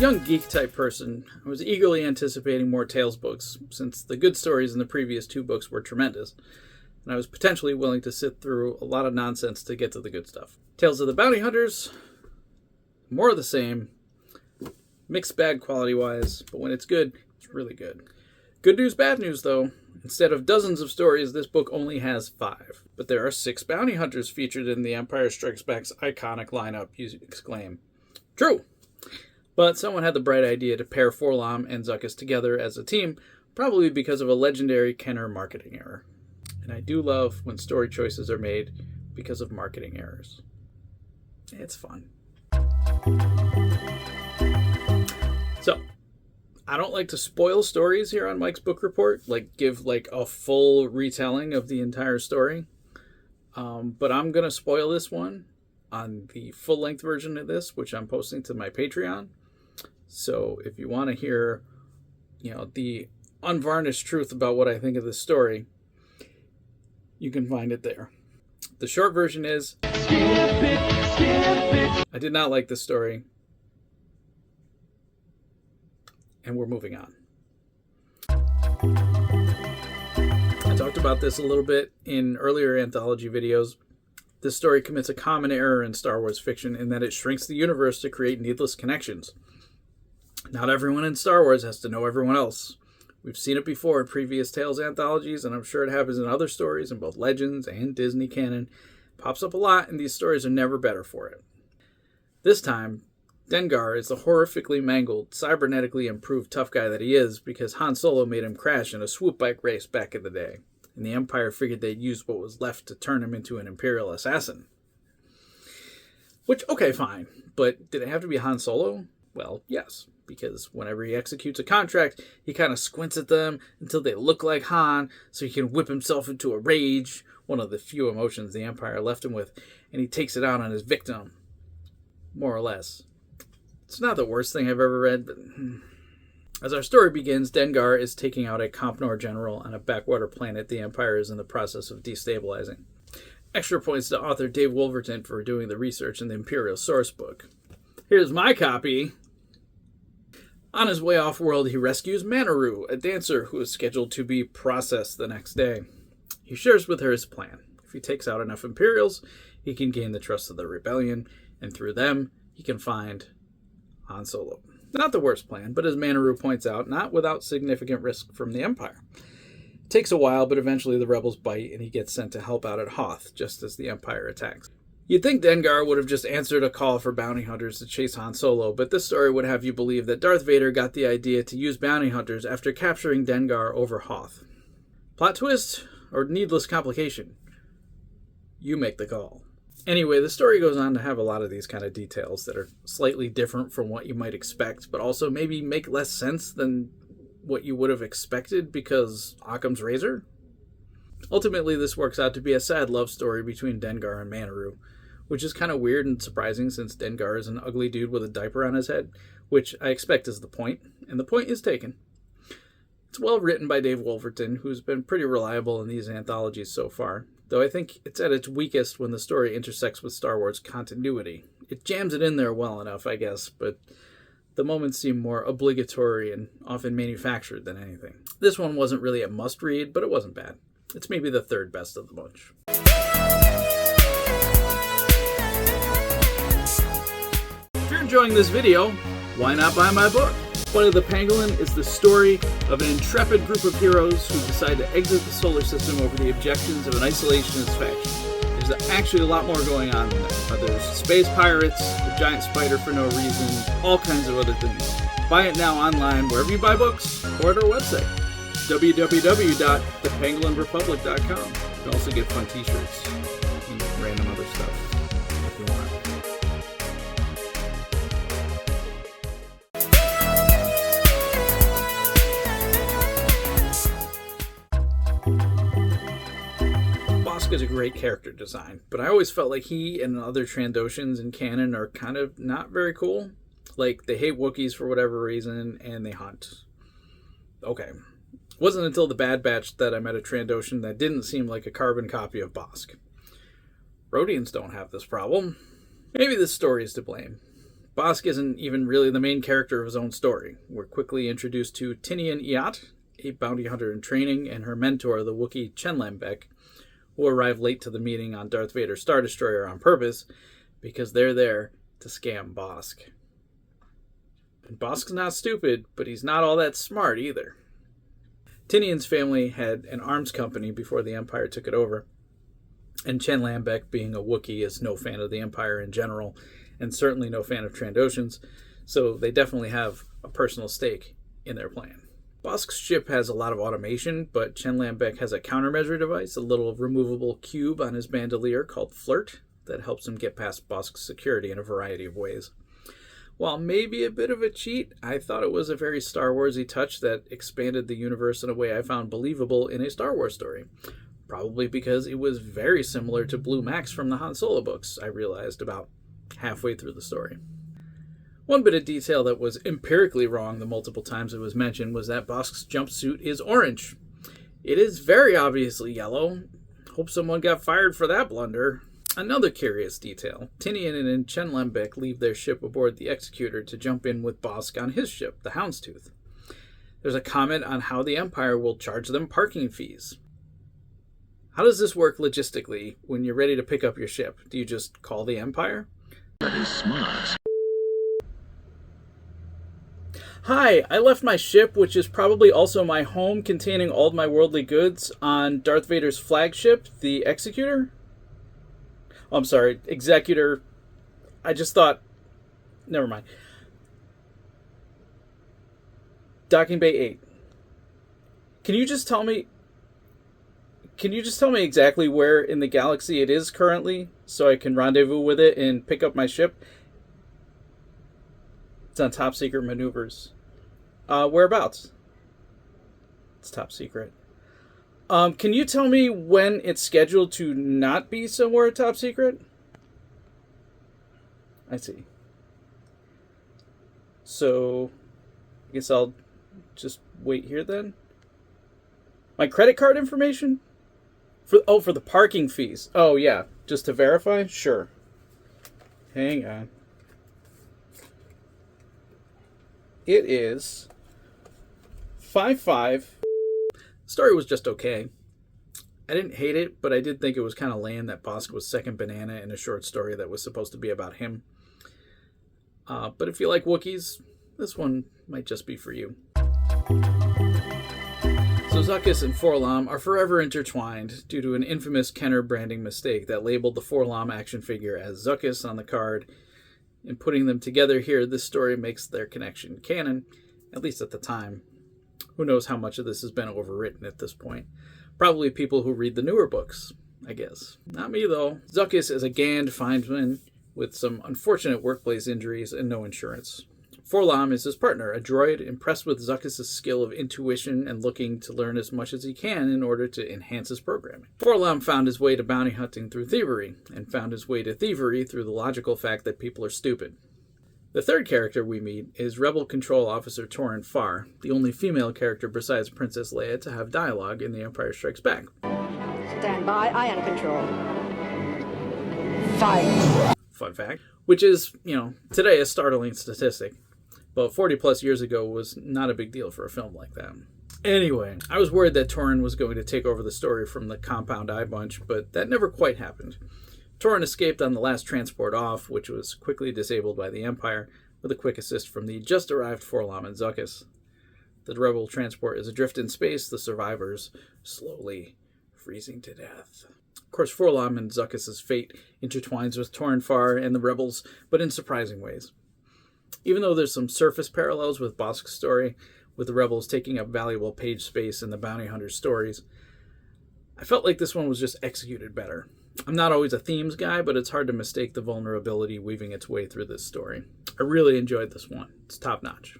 young geek-type person, I was eagerly anticipating more Tales books, since the good stories in the previous 2 books were tremendous, and I was potentially willing to sit through a lot of nonsense to get to the good stuff. Tales of the Bounty Hunters, more of the same, mixed bag quality-wise, but when it's good, it's really good. Good news, bad news, though. Instead of dozens of stories, this book only has 5. But there are 6 bounty hunters featured in the Empire Strikes Back's iconic lineup, you exclaim. True! But someone had the bright idea to pair Forlom and Zuckuss together as a team, probably because of a legendary Kenner marketing error. And I do love when story choices are made because of marketing errors. It's fun. So, I don't like to spoil stories here on Mike's Book Report, like give like a full retelling of the entire story. But I'm going to spoil this one on the full-length version of this, which I'm posting to my Patreon. So if you want to hear, the unvarnished truth about what I think of this story, you can find it there. The short version is, skip it. I did not like this story. And we're moving on. I talked about this a little bit in earlier anthology videos. This story commits a common error in Star Wars fiction in that it shrinks the universe to create needless connections. Not everyone in Star Wars has to know everyone else. We've seen it before in previous Tales anthologies, and I'm sure it happens in other stories in both Legends and Disney canon. It pops up a lot, and these stories are never better for it. This time, Dengar is the horrifically mangled, cybernetically improved tough guy that he is because Han Solo made him crash in a swoop bike race back in the day, and the Empire figured they'd use what was left to turn him into an Imperial assassin. Which, okay, fine, but did it have to be Han Solo? Well, yes, because whenever he executes a contract, he kind of squints at them until they look like Han, so he can whip himself into a rage, one of the few emotions the Empire left him with, and he takes it out on his victim, more or less. It's not the worst thing I've ever read, but as our story begins, Dengar is taking out a Compnor general on a backwater planet the Empire is in the process of destabilizing. Extra points to author Dave Wolverton for doing the research in the Imperial source book. Here's my copy. On his way off-world, he rescues Manaru, a dancer who is scheduled to be processed the next day. He shares with her his plan. If he takes out enough Imperials, he can gain the trust of the rebellion, and through them, he can find Han Solo. Not the worst plan, but as Manaru points out, not without significant risk from the Empire. It takes a while, but eventually the rebels bite, and he gets sent to help out at Hoth, just as the Empire attacks. You'd think Dengar would have just answered a call for bounty hunters to chase Han Solo, but this story would have you believe that Darth Vader got the idea to use bounty hunters after capturing Dengar over Hoth. Plot twist or needless complication? You make the call. Anyway, the story goes on to have a lot of these kind of details that are slightly different from what you might expect, but also maybe make less sense than what you would have expected because Occam's razor? Ultimately, this works out to be a sad love story between Dengar and Manaru, which is kind of weird and surprising since Dengar is an ugly dude with a diaper on his head, which I expect is the point, and the point is taken. It's well written by Dave Wolverton, who's been pretty reliable in these anthologies so far, though I think it's at its weakest when the story intersects with Star Wars continuity. It jams it in there well enough, I guess, but the moments seem more obligatory and often manufactured than anything. This one wasn't really a must-read, but it wasn't bad. It's maybe the third best of the bunch. If you're enjoying this video, why not buy my book? Flight of the Pangolin is the story of an intrepid group of heroes who decide to exit the solar system over the objections of an isolationist faction. There's actually a lot more going on than that. There's space pirates, a giant spider for no reason, all kinds of other things. Buy it now online wherever you buy books or at our website, www.thepangolinrepublic.com. You can also get fun t-shirts and random other stuff if you want. Is a great character design, but I always felt like he and other Trandoshans in canon are kind of not very cool. Like, they hate Wookiees for whatever reason, and they hunt. Okay. It wasn't until the Bad Batch that I met a Trandoshan that didn't seem like a carbon copy of Bosk. Rhodians don't have this problem. Maybe this story is to blame. Bosk isn't even really the main character of his own story. We're quickly introduced to Tinian Iat, a bounty hunter in training, and her mentor, the Wookiee Chenlambek, who arrive late to the meeting on Darth Vader's Star Destroyer on purpose because they're there to scam Bosk. And Bosk's not stupid, but he's not all that smart either. Tinian's family had an arms company before the Empire took it over, and Chenlambek, being a Wookiee, is no fan of the Empire in general, and certainly no fan of Trandoshans, so they definitely have a personal stake in their plan. Bosk's ship has a lot of automation, but Chenlambek has a countermeasure device, a little removable cube on his bandolier called Flirt, that helps him get past Bosk's security in a variety of ways. While maybe a bit of a cheat, I thought it was a very Star Warsy touch that expanded the universe in a way I found believable in a Star Wars story. Probably because it was very similar to Blue Max from the Han Solo books, I realized about halfway through the story. One bit of detail that was empirically wrong the multiple times it was mentioned was that Bosk's jumpsuit is orange. It is very obviously yellow. Hope someone got fired for that blunder. Another curious detail. Tinian and Chenlambek leave their ship aboard the Executor to jump in with Bosk on his ship, the Houndstooth. There's a comment on how the Empire will charge them parking fees. How does this work logistically when you're ready to pick up your ship? Do you just call the Empire? That is smart. Hi, I left my ship, which is probably also my home containing all my worldly goods, on Darth Vader's flagship, the Executor? Oh, I'm sorry, Executor. I just thought... Never mind. Docking Bay 8. Can you just tell me exactly where in the galaxy it is currently, so I can rendezvous with it and pick up my ship? It's on top secret maneuvers. Whereabouts? It's top secret. Can you tell me when it's scheduled to not be somewhere top secret? I see. So, I guess I'll just wait here then. My credit card information? For the parking fees. Oh, yeah. Just to verify? Sure. Hang on. It is 5-5. The story was just okay. I didn't hate it, but I did think it was kind of lame that Bosk was second banana in a short story that was supposed to be about him. But if you like Wookiees, this one might just be for you. So Zuckuss and 4-LOM are forever intertwined due to an infamous Kenner branding mistake that labeled the 4-LOM action figure as Zuckuss on the card. In putting them together here, this story makes their connection canon, at least at the time. Who knows how much of this has been overwritten at this point. Probably people who read the newer books, I guess. Not me, though. Zuckuss is a Gand Findsman with some unfortunate workplace injuries and no insurance. 4-LOM is his partner, a droid impressed with Zuckuss' skill of intuition and looking to learn as much as he can in order to enhance his programming. 4-LOM found his way to bounty hunting through thievery, and found his way to thievery through the logical fact that people are stupid. The third character we meet is Rebel Control Officer Torin Farr, the only female character besides Princess Leia to have dialogue in The Empire Strikes Back. Stand by, eye on control. Fight! Fun fact. Which is, today a startling statistic. But 40 plus years ago was not a big deal for a film like that. Anyway, I was worried that Torin was going to take over the story from the Compound Eye Bunch, but that never quite happened. Torin escaped on the last transport off, which was quickly disabled by the Empire, with a quick assist from the just-arrived 4-LOM and Zuckuss. The Rebel transport is adrift in space, the survivors slowly freezing to death. Of course, 4-LOM and Zuckuss' fate intertwines with Torin Farr and the Rebels, but in surprising ways. Even though there's some surface parallels with Bosk's story, with the Rebels taking up valuable page space in the bounty hunter's stories, I felt like this one was just executed better. I'm not always a themes guy, but it's hard to mistake the vulnerability weaving its way through this story. I really enjoyed this one. It's top notch.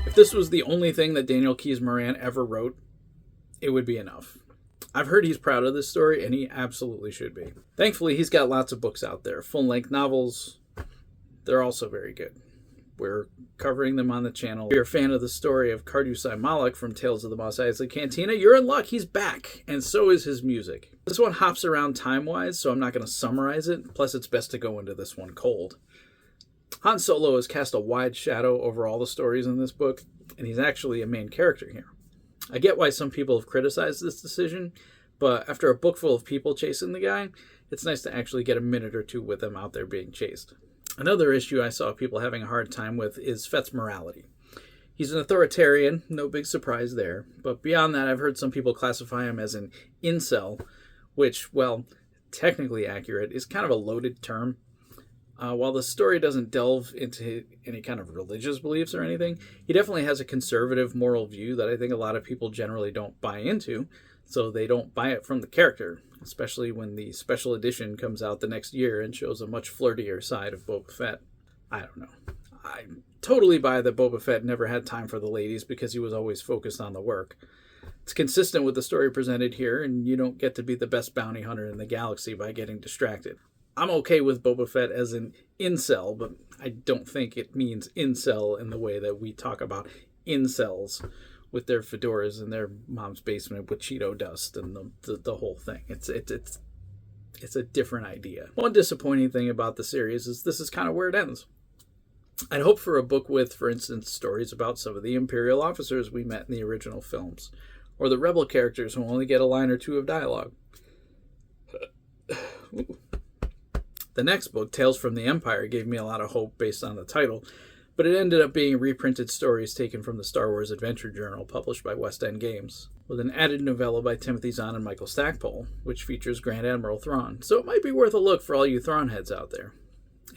If this was the only thing that Daniel Keyes Moran ever wrote, it would be enough. I've heard he's proud of this story, and he absolutely should be. Thankfully, he's got lots of books out there, full-length novels. They're also very good. We're covering them on the channel. If you're a fan of the story of Kardusai Malik from Tales of the Mos Eisley Cantina, you're in luck. He's back, and so is his music. This one hops around time-wise, so I'm not going to summarize it. Plus, it's best to go into this one cold. Han Solo has cast a wide shadow over all the stories in this book, and he's actually a main character here. I get why some people have criticized this decision, but after a book full of people chasing the guy, it's nice to actually get a minute or two with him out there being chased. Another issue I saw people having a hard time with is Fett's morality. He's an authoritarian, no big surprise there, but beyond that, I've heard some people classify him as an incel, which, well, technically accurate, is kind of a loaded term. While the story doesn't delve into any kind of religious beliefs or anything, he definitely has a conservative moral view that I think a lot of people generally don't buy into, so they don't buy it from the character, especially when the special edition comes out the next year and shows a much flirtier side of Boba Fett. I don't know. I totally buy that Boba Fett never had time for the ladies because he was always focused on the work. It's consistent with the story presented here, and you don't get to be the best bounty hunter in the galaxy by getting distracted. I'm okay with Boba Fett as an incel, but I don't think it means incel in the way that we talk about incels with their fedoras in their mom's basement with Cheeto dust and the whole thing. It's a different idea. One disappointing thing about the series is this is kind of where it ends. I'd hope for a book with, for instance, stories about some of the Imperial officers we met in the original films, or the rebel characters who only get a line or two of dialogue. The next book, Tales from the Empire, gave me a lot of hope based on the title, but it ended up being reprinted stories taken from the Star Wars Adventure Journal published by West End Games, with an added novella by Timothy Zahn and Michael Stackpole, which features Grand Admiral Thrawn, so it might be worth a look for all you Thrawn heads out there.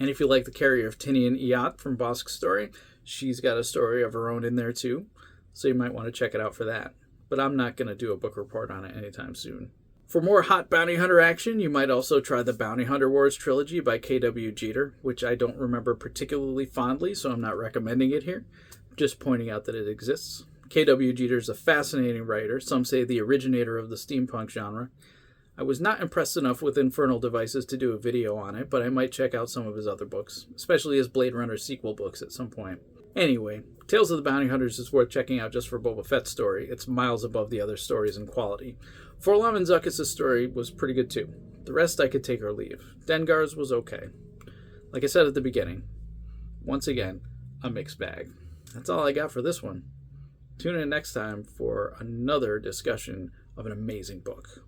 And if you like the carrier of Tinian Iat from Bosk's story, she's got a story of her own in there too, so you might want to check it out for that. But I'm not going to do a book report on it anytime soon. For more hot bounty hunter action, you might also try the Bounty Hunter Wars trilogy by K.W. Jeter, which I don't remember particularly fondly, so I'm not recommending it here. I'm just pointing out that it exists. K.W. Jeter is a fascinating writer, some say the originator of the steampunk genre. I was not impressed enough with Infernal Devices to do a video on it, but I might check out some of his other books, especially his Blade Runner sequel books at some point. Anyway, Tales of the Bounty Hunters is worth checking out just for Boba Fett's story. It's miles above the other stories in quality. 4-LOM and Zuckuss' story was pretty good too. The rest I could take or leave. Dengar's was okay. Like I said at the beginning, once again, a mixed bag. That's all I got for this one. Tune in next time for another discussion of an amazing book.